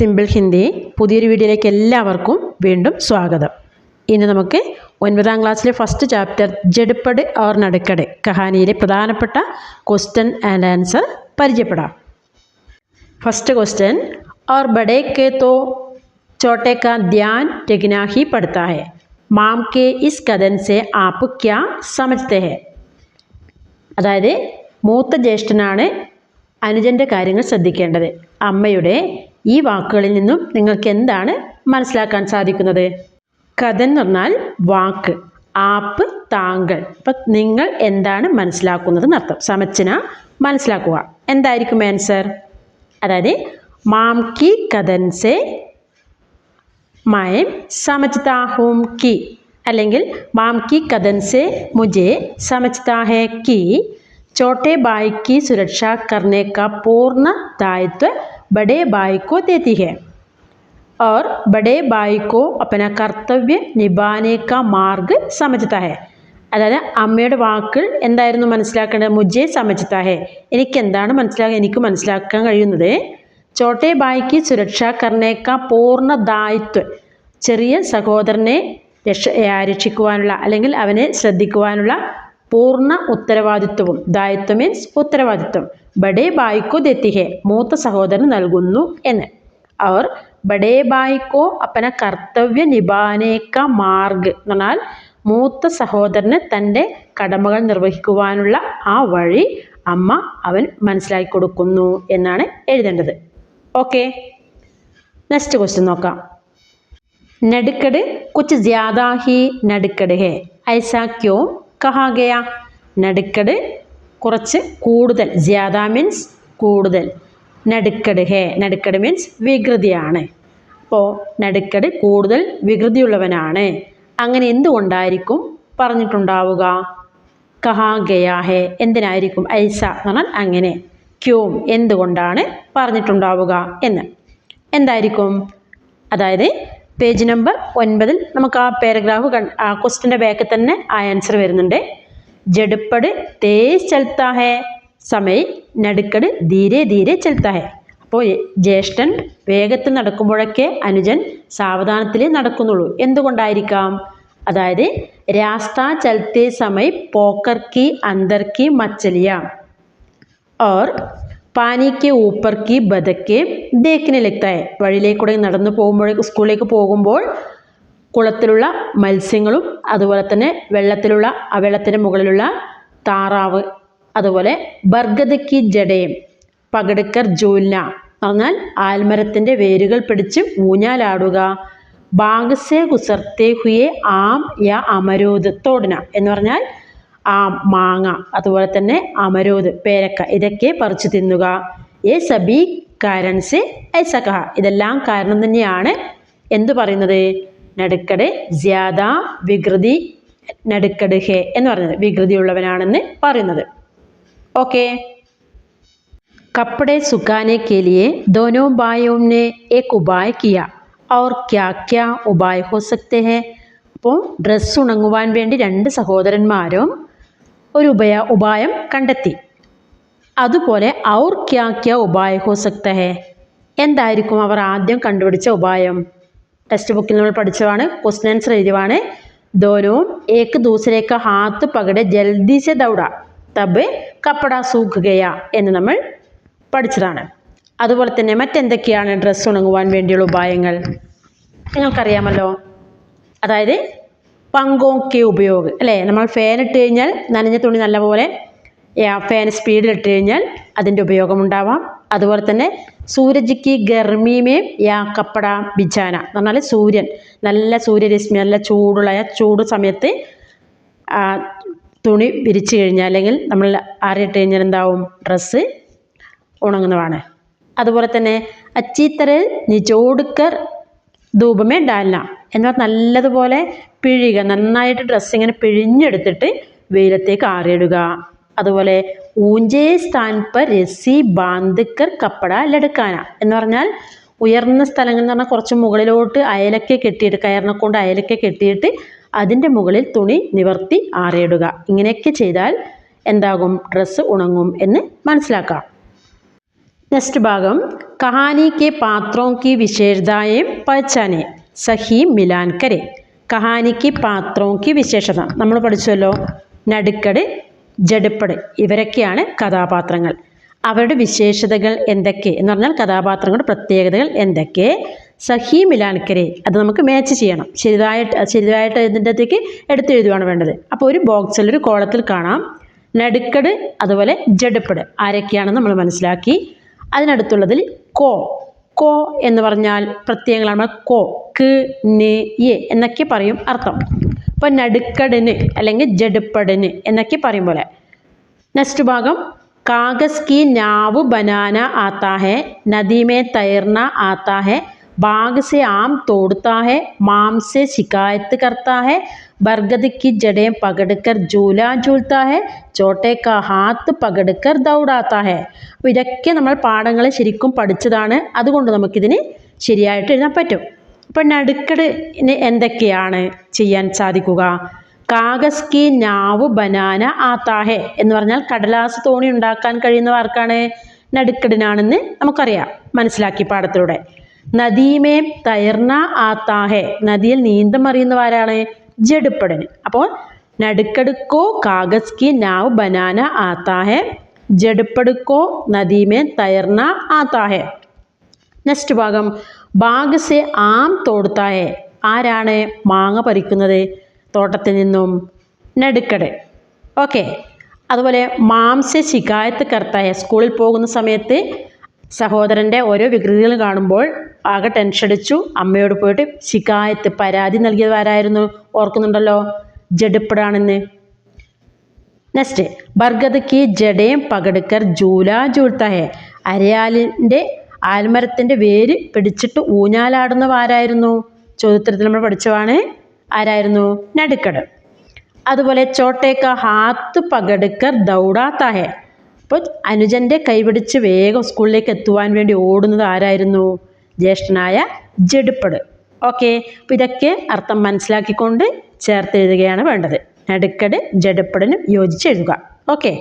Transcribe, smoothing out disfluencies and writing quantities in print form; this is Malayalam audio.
സിമ്പിൾ ഹിന്ദി പുതിയൊരു വീഡിയോയിലേക്ക് എല്ലാവർക്കും വീണ്ടും സ്വാഗതം. ഇന്ന് നമുക്ക് 9ാം ക്ലാസ്സിലെ ഫസ്റ്റ് ചാപ്റ്റർ ജഡ്പട് और നടുക്കട് കഹാനിയിലെ പ്രധാനപ്പെട്ട ക്വസ്റ്റ്യൻ ആൻഡ് ആൻസർ പരിചയപ്പെടാം. ഫസ്റ്റ് ക്വസ്റ്റ്യൻ, और बड़े के तो छोटे का ध्यान रखना ही पड़ता है. माम के इस कदम से आप क्या समझते हैं? അതായത് മൂത്ത ജ്യേഷ്ഠനാണ് അനുജൻ്റെ കാര്യങ്ങൾ ശ്രദ്ധിക്കേണ്ടത്. അമ്മയുടെ ഈ വാക്കുകളിൽ നിന്നും നിങ്ങൾക്ക് എന്താണ് മനസ്സിലാക്കാൻ സാധിക്കുന്നത്? കഥൻ എന്ന് പറഞ്ഞാൽ വാക്ക്, ആപ്പ് താങ്കൾ. അപ്പം നിങ്ങൾ എന്താണ് മനസ്സിലാക്കുന്നത് എന്നർത്ഥം. സമച്ചന മനസ്സിലാക്കുക. എന്തായിരിക്കും ആൻസർ? അതായത് മാം കി കഥൻ സെ മൈം സമജ്താ ഹൂം കി, അല്ലെങ്കിൽ മാം കി കഥൻ സെ മുझे समझता है कि छोटे भाई की सुरक्षा करने का पूर्ण दायित्व बड़े भाई को देती है और बड़े भाई को अपना कर्तव्य निभाने का मार्ग समझता है. അതായത് അമ്മയുടെ വാക്കുകൾ എന്തായിരുന്നു മനസ്സിലാക്കേണ്ടത്? മുझे समझता है, എനിക്ക് മനസ്സിലാക്കാൻ കഴിയുന്നത് ചോട്ടെ ബായിക്ക് സുരക്ഷ കർണേക്ക പൂർണ്ണ ദായിത്വം, ചെറിയ സഹോദരനെ രക്ഷിക്കുവാനുള്ള അല്ലെങ്കിൽ അവനെ ശ്രദ്ധിക്കുവാനുള്ള പൂർണ്ണ ഉത്തരവാദിത്വവും, ദായിത്വം മീൻസ് ഉത്തരവാദിത്വം, ബഡേ ബായിക്കോ ദെത്തിഹെ, മൂത്ത സഹോദരൻ നൽകുന്നു എന്ന്. അവർ ബഡേ ബായിക്കോ അപ്പന കർത്തവ്യ നിഭാനേക്ക മാർഗ് എന്ന് പറഞ്ഞാൽ മൂത്ത സഹോദരന് തൻ്റെ കടമകൾ നിർവഹിക്കുവാനുള്ള ആ വഴി അമ്മ അവൻ മനസ്സിലാക്കി കൊടുക്കുന്നു എന്നാണ് എഴുതേണ്ടത്. ഓക്കെ, നെക്സ്റ്റ് ക്വസ്റ്റ്യൻ നോക്കാം. നടുക്കട് കുച്ച് ജ്യാദാ ഹി നടുക്കട് ഹേ, ഐസാ ക്യോ കഹാ ഗയാ? നടുക്കട് കുറച്ച് കൂടുതൽ, ജ്യാദാ മീൻസ് കൂടുതൽ, നടുക്കട് ഹേ, നടുക്കട് മീൻസ് വികൃതിയാണ്. അപ്പോൾ നടുക്കട് കൂടുതൽ വികൃതിയുള്ളവനാണ്. അങ്ങനെ എന്തുകൊണ്ടായിരിക്കും പറഞ്ഞിട്ടുണ്ടാവുക? കഹാ ഗയാ ഹേ, എന്തിനായിരിക്കും? ഐസ എന്ന് പറഞ്ഞാൽ അങ്ങനെ, ക്യോം എന്തുകൊണ്ടാണ് പറഞ്ഞിട്ടുണ്ടാവുക എന്ന്. എന്തായിരിക്കും? അതായത് പേജ് നമ്പർ 9 നമുക്ക് ആ പാരഗ്രാഫ് ആ ക്വസ്റ്റിൻ്റെ ബാക്കിൽ തന്നെ ആ ആൻസർ വരുന്നുണ്ട്. ജഡ്പട് തേസ് ചൽത്താ ഹേ, സമയ് നടുക്കട് ധീരെ ധീരെ ചൽത്താ ഹേ. അപ്പോൾ ജ്യേഷ്ഠൻ വേഗത്തിൽ നടക്കുമ്പോഴൊക്കെ അനുജൻ സാവധാനത്തിലേ നടക്കുന്നുള്ളൂ. എന്തുകൊണ്ടായിരിക്കാം? അതായത് രാസ്ത ചലത്തെ സമയ് പോക്കർ കി അന്തർ കി മച്ചലിയ और പാനി കെ ഊപ്പർ കി ബതക്കെ ദേഖ്നെ ലഗ്താ ഹൈ. വഴിയിലേക്കൂടെ നടന്നു പോകുമ്പോഴേക്കും സ്കൂളിലേക്ക് പോകുമ്പോൾ കുളത്തിലുള്ള മത്സ്യങ്ങളും അതുപോലെ തന്നെ വെള്ളത്തിന് മുകളിലുള്ള താറാവ്, അതുപോലെ ബർഗദ് കി ജഡയും പകടക്കർ ജൂൽന പറഞ്ഞാൽ ആൽമരത്തിൻ്റെ വേരുകൾ പിടിച്ച് ഊഞ്ഞാലാടുക, ബാഗ് സെ ഗുസർത്തെ ഹുയെ ആം യാ അമരൂദ് തോടന എന്ന് പറഞ്ഞാൽ മാങ്ങ, അതുപോലെ തന്നെ അമരൂദ് പേരക്ക, ഇതൊക്കെ പറിച്ചു തിന്നുക. ഏ സബി കാരൺ സെ ഐസ കഹ, ഇതെല്ലാം കാരണം തന്നെയാണ് എന്തു പറയുന്നത്? നടുക്കട് ജ്യാദ വികൃതി നടുക്കട് ഹേ എന്ന് പറയുന്നത്, വികൃതിയുള്ളവനാണെന്ന് പറയുന്നത്. ഓക്കെ, കപ്പടെ സുഖാനെ കെ ലിയെ ദോനോ ഭായിയോം നെ ഏക് ഉപായ് കിയ और क्या क्या उपाय हो सकते हैं? അപ്പോൾ ഡ്രസ്സ് ഉണങ്ങുവാൻ വേണ്ടി രണ്ട് സഹോദരന്മാരും ഒരു ഉപായം കണ്ടെത്തി. അതുപോലെ ഔർ ക്യാ ക്യാ ഉപായ ഹോ സക്ത ഹേ, എന്തായിരിക്കും അവർ ആദ്യം കണ്ടുപിടിച്ച ഉപായം? ടെക്സ്റ്റ് ബുക്കിൽ നമ്മൾ പഠിച്ചതാണ്, ക്വസ്റ്റ്യൻ ആൻസർ എഴുതിയതാണ്. ദോനോം ഏക് ദൂസരേക്ക ഹാത്ത് പകടെ ജൽദി സെ ദൗഡ തബ് കപ്പട സൂഖ് ഗയ എന്ന് നമ്മൾ പഠിച്ചതാണ്. അതുപോലെ തന്നെ മറ്റെന്തൊക്കെയാണ് ഡ്രസ്സ് ഉണങ്ങുവാൻ വേണ്ടിയുള്ള ഉപായങ്ങൾ? നിങ്ങൾക്കറിയാമല്ലോ. അതായത് പങ്കോക്കെ ഉപയോഗം, അല്ലേ? നമ്മൾ ഫാൻ ഇട്ട് കഴിഞ്ഞാൽ നനഞ്ഞ തുണി നല്ലപോലെ ഫാൻ സ്പീഡിലിട്ട് കഴിഞ്ഞാൽ അതിൻ്റെ ഉപയോഗമുണ്ടാവാം. അതുപോലെ തന്നെ സൂരജിക്ക് ഗർമിമേം യാ കപ്പട ബിജാന എന്ന് പറഞ്ഞാൽ സൂര്യൻ, നല്ല സൂര്യരശ്മി, നല്ല ചൂട് സമയത്ത് തുണി വിരിച്ചു കഴിഞ്ഞാൽ അല്ലെങ്കിൽ നമ്മൾ ആറിയിട്ട് കഴിഞ്ഞാൽ എന്താവും? ഡ്രസ്സ് ഉണങ്ങുന്നതാണ്. അതുപോലെ തന്നെ അച്ചീത്തര നിചോടുക്കർ ധൂപമേ ഡാൽന എന്ന് പറഞ്ഞാൽ നല്ലതുപോലെ പിഴിയുക, നന്നായിട്ട് ഡ്രസ്സ് ഇങ്ങനെ പിഴിഞ്ഞെടുത്തിട്ട് വെയിലത്തേക്ക് ആറിയിടുക. അതുപോലെ ഊഞ്ചേ സ്ഥാൻ പർ രസി ബാന്ധിക്കർ കപ്പട ലടുക്കാന എന്ന് പറഞ്ഞാൽ ഉയർന്ന സ്ഥലങ്ങൾ എന്ന് പറഞ്ഞാൽ കുറച്ച് മുകളിലോട്ട് അയലൊക്കെ കെട്ടിയിട്ട്, കയറിനെ കൊണ്ട് അയലൊക്കെ കെട്ടിയിട്ട് അതിൻ്റെ മുകളിൽ തുണി നിവർത്തി ആറിയിടുക. ഇങ്ങനെയൊക്കെ ചെയ്താൽ എന്താകും? ഡ്രസ്സ് ഉണങ്ങും എന്ന് മനസ്സിലാക്കാം. നെക്സ്റ്റ് ഭാഗം കഹാനി കെ പാത്രോं की विशेषताएं पहचाने സഹി മിലാൻ കരെ. കഹാനിക്ക് പാത്രോं की വിശേഷത നമ്മൾ പഠിച്ചല്ലോ. നടുക്കട്, ജഡപ്പട് ഇവരൊക്കെയാണ് കഥാപാത്രങ്ങൾ. അവരുടെ വിശേഷതകൾ എന്തൊക്കെ എന്ന് പറഞ്ഞാൽ കഥാപാത്രങ്ങളുടെ പ്രത്യേകതകൾ എന്തൊക്കെ, സഹി മിലാൻ കരെ അത് നമുക്ക് മാച്ച് ചെയ്യണം. ശരിയായിട്ട് ഇതിൻ്റെ അകത്തേക്ക് എടുത്തെഴുതുകയാണ് വേണ്ടത്. അപ്പോൾ ഒരു ബോക്സിൽ ഒരു കോളത്തിൽ കാണാം നടുക്കട് അതുപോലെ ജഡപ്പട് ആരൊക്കെയാണെന്ന് നമ്മൾ മനസ്സിലാക്കി. അതിനടുത്തുള്ളതിൽ കോ കോ എന്ന് പറഞ്ഞാൽ പ്രത്യയങ്ങളാണ്. കോ, ക്, ന്, യെ എന്നൊക്കെ പറയും അർത്ഥം. അപ്പോൾ നടുക്കടിന് അല്ലെങ്കിൽ ജഡപ്പടിന് എന്നൊക്കെ പറയും പോലെ. നെക്സ്റ്റ് ഭാഗം കാഗസ് की नाव बनाना आता है, नदी में तैरना आता है, बाग से आम तोड़ता है, माम से शिकायत करता है, बरगद की जड़ें पकड़कर झूला झूलता है, ചോട്ടെ കാ ഹാത്ത് പകടുക്കർ ദൗടാത്ത ഹെ. അപ്പോൾ ഇതൊക്കെ നമ്മൾ പാഠങ്ങളെ ശരിക്കും പഠിച്ചതാണ്. അതുകൊണ്ട് നമുക്കിതിന് ശരിയായിട്ട് എഴുതാൻ പറ്റും. അപ്പോൾ നടുക്കടിന് എന്തൊക്കെയാണ് ചെയ്യാൻ സാധിക്കുക? കാഗസ് കി നാവ് ബനാന ആത്താ ഹെ എന്ന് പറഞ്ഞാൽ കടലാസ് തോണി ഉണ്ടാക്കാൻ കഴിയുന്നവ ആർക്കാണ്? നടുക്കടിനാണെന്ന് നമുക്കറിയാം, മനസ്സിലാക്കി പാഠത്തിലൂടെ. നദീമേ തൈർന ആത്താ ഹെ നദിയിൽ നീന്തം അറിയുന്നവരാണ്? ജഡപ്പടിന്. അപ്പോൾ നടുക്കടുക്കോ കാഗസ് കി നാവ് ബനാന ആത്താ ഹെ, ജഡപ്പടുക്കോ നദീമേ തൈർന ആത്താ ഹെ. നെക്സ്റ്റ് ഭാഗം ബാഗ് സെ ആം തോടുത്താ ഹെ ആരാണ് മാങ്ങ പറിക്കുന്നത് തോട്ടത്തിൽ നിന്നും? നടുക്കട്. ഓക്കെ. അതുപോലെ മാംസെ ശികായത്ത് കർത്തായ സ്കൂളിൽ പോകുന്ന സമയത്ത് സഹോദരൻ്റെ ഓരോ വികൃതികൾ കാണുമ്പോൾ ആകെ ടെൻഷൻ അടിച്ചു അമ്മയോട് പോയിട്ട് ശികായത്ത് പരാതി നൽകിയത് ആരായിരുന്നു? ഓർക്കുന്നുണ്ടല്ലോ, ജഡപ്പടാണെന്ന്. നെക്സ്റ്റ് ബർഗദ് കി ജഡേം പകടുക്കർ ജൂല ജൂൽത്ത ഹെ അരയാലിൻ്റെ ആൽമരത്തിൻ്റെ വേര് പിടിച്ചിട്ട് ഊഞ്ഞാലാടുന്നവ ആരായിരുന്നു? ചോദ്യോത്തരത്തിൽ നമ്മൾ പഠിച്ചതാണ്. ആരായിരുന്നു? നടുക്കട്. അതുപോലെ ചോട്ടേക്ക ഹാത്ത് പകടുക്കർ ദൗടാത്ത ഹെ അപ്പോൾ അനുജൻ്റെ കൈപിടിച്ച് വേഗം സ്കൂളിലേക്ക് എത്തുവാൻ വേണ്ടി ഓടുന്നത് ആരായിരുന്നു? ജ്യേഷ്ഠനായ ജഡപ്പട്. ഓക്കെ. അപ്പോൾ ഇതൊക്കെ അർത്ഥം മനസ്സിലാക്കിക്കൊണ്ട് ചേർത്തെഴുതുകയാണ് വേണ്ടത്. നടുക്കട് ജഡപ്പടിനും യോജിച്ച് എഴുതുക. ഓക്കെ.